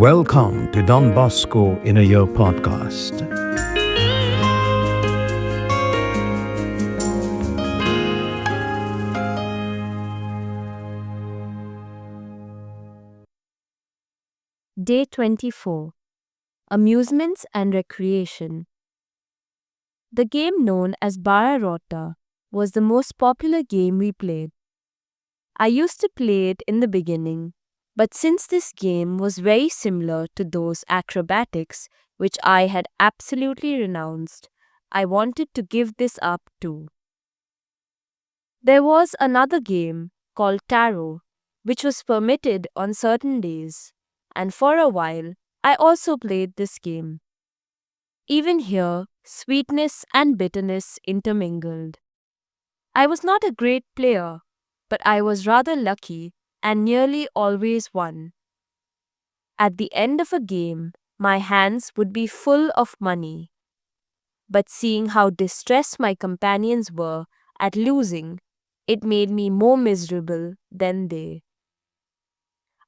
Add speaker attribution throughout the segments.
Speaker 1: Welcome to Don Bosco in a Year podcast.
Speaker 2: Day 24. Amusements and Recreation. The game known as Bara Rota was the most popular game we played. I used to play it in the beginning, but since this game was very similar to those acrobatics which I had absolutely renounced, I wanted to give this up too. There was another game called Tarot, which was permitted on certain days, and for a while I also played this game. Even here, sweetness and bitterness intermingled. I was not a great player, but I was rather lucky and nearly always won. At the end of a game, my hands would be full of money. But seeing how distressed my companions were at losing, it made me more miserable than they.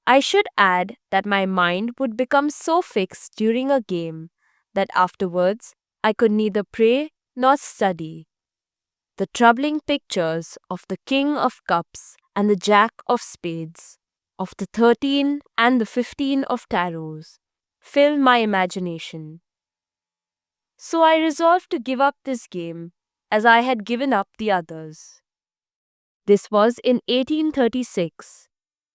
Speaker 2: I should add that my mind would become so fixed during a game that afterwards I could neither pray nor study. The troubling pictures of the King of Cups and the Jack of Spades, of the 13 and the 15 of Tarots, filled my imagination. So I resolved to give up this game as I had given up the others. This was in 1836,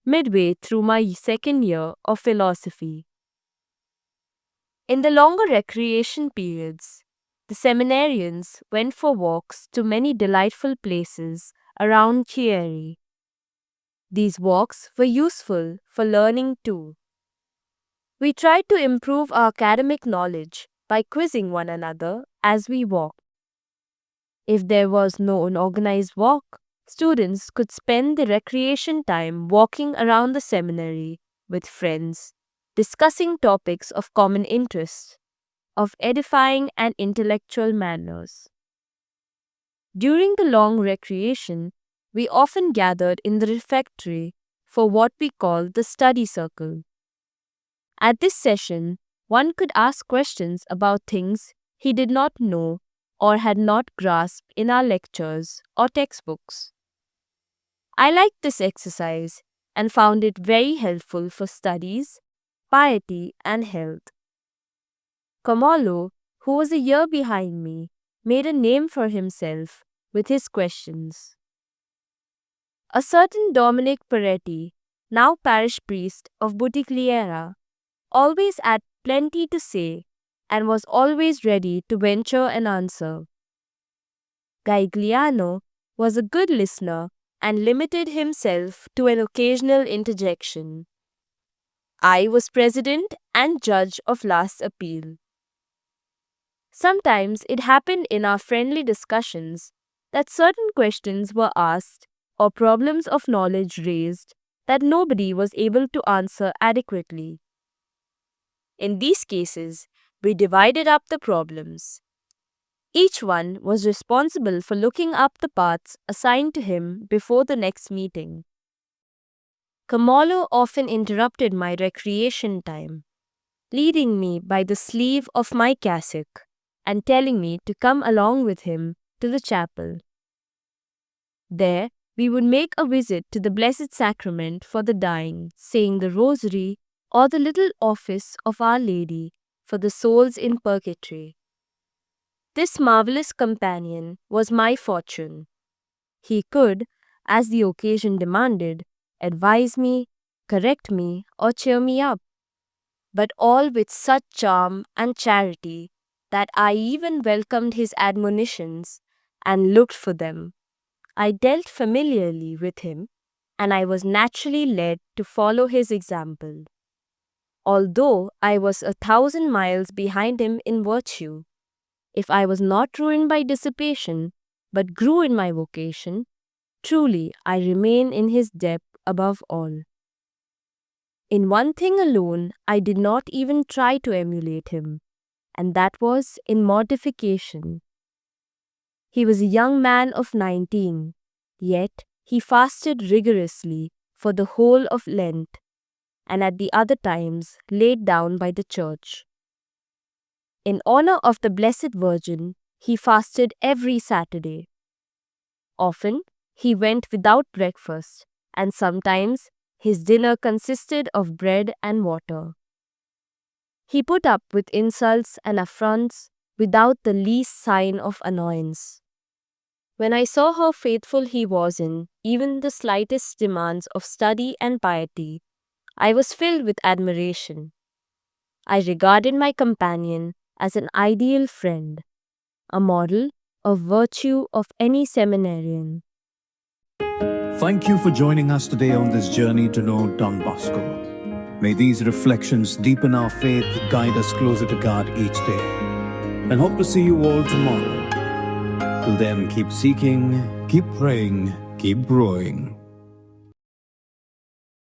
Speaker 2: midway through my second year of philosophy. In the longer recreation periods, the seminarians went for walks to many delightful places around Chieri. These walks were useful for learning too. We tried to improve our academic knowledge by quizzing one another as we walked. If there was no organized walk, students could spend the recreation time walking around the seminary with friends, discussing topics of common interest, of edifying and intellectual manners. During the long recreation, we often gathered in the refectory for what we called the study circle. At this session, one could ask questions about things he did not know or had not grasped in our lectures or textbooks. I liked this exercise and found it very helpful for studies, piety, and health. Comolo, who was a year behind me, made a name for himself with his questions. A certain Dominic Peretti, now parish priest of Butticliera, always had plenty to say and was always ready to venture an answer. Gaigliano was a good listener and limited himself to an occasional interjection. I was president and judge of last appeal. Sometimes it happened in our friendly discussions that certain questions were asked or problems of knowledge raised that nobody was able to answer adequately. In these cases, we divided up the problems. Each one was responsible for looking up the parts assigned to him before the next meeting. Comolo often interrupted my recreation time, leading me by the sleeve of my cassock and telling me to come along with him to the chapel. There, we would make a visit to the Blessed Sacrament for the dying, saying the Rosary or the little office of Our Lady for the souls in purgatory. This marvelous companion was my fortune. He could, as the occasion demanded, advise me, correct me, or cheer me up, but all with such charm and charity that I even welcomed his admonitions and looked for them. I dealt familiarly with him, and I was naturally led to follow his example. Although I was 1,000 miles behind him in virtue, if I was not ruined by dissipation, but grew in my vocation, truly I remain in his debt above all. In one thing alone I did not even try to emulate him, and that was in mortification. He was a young man of 19, yet he fasted rigorously for the whole of Lent, and at the other times laid down by the Church. In honor of the Blessed Virgin, he fasted every Saturday. Often, he went without breakfast, and sometimes his dinner consisted of bread and water. He put up with insults and affronts without the least sign of annoyance. When I saw how faithful he was in even the slightest demands of study and piety, I was filled with admiration. I regarded my companion as an ideal friend, a model of virtue of any seminarian.
Speaker 1: Thank you for joining us today on this journey to know Don Bosco. May these reflections deepen our faith, guide us closer to God each day, and hope to see you all tomorrow. Till then, keep seeking, keep praying, keep growing.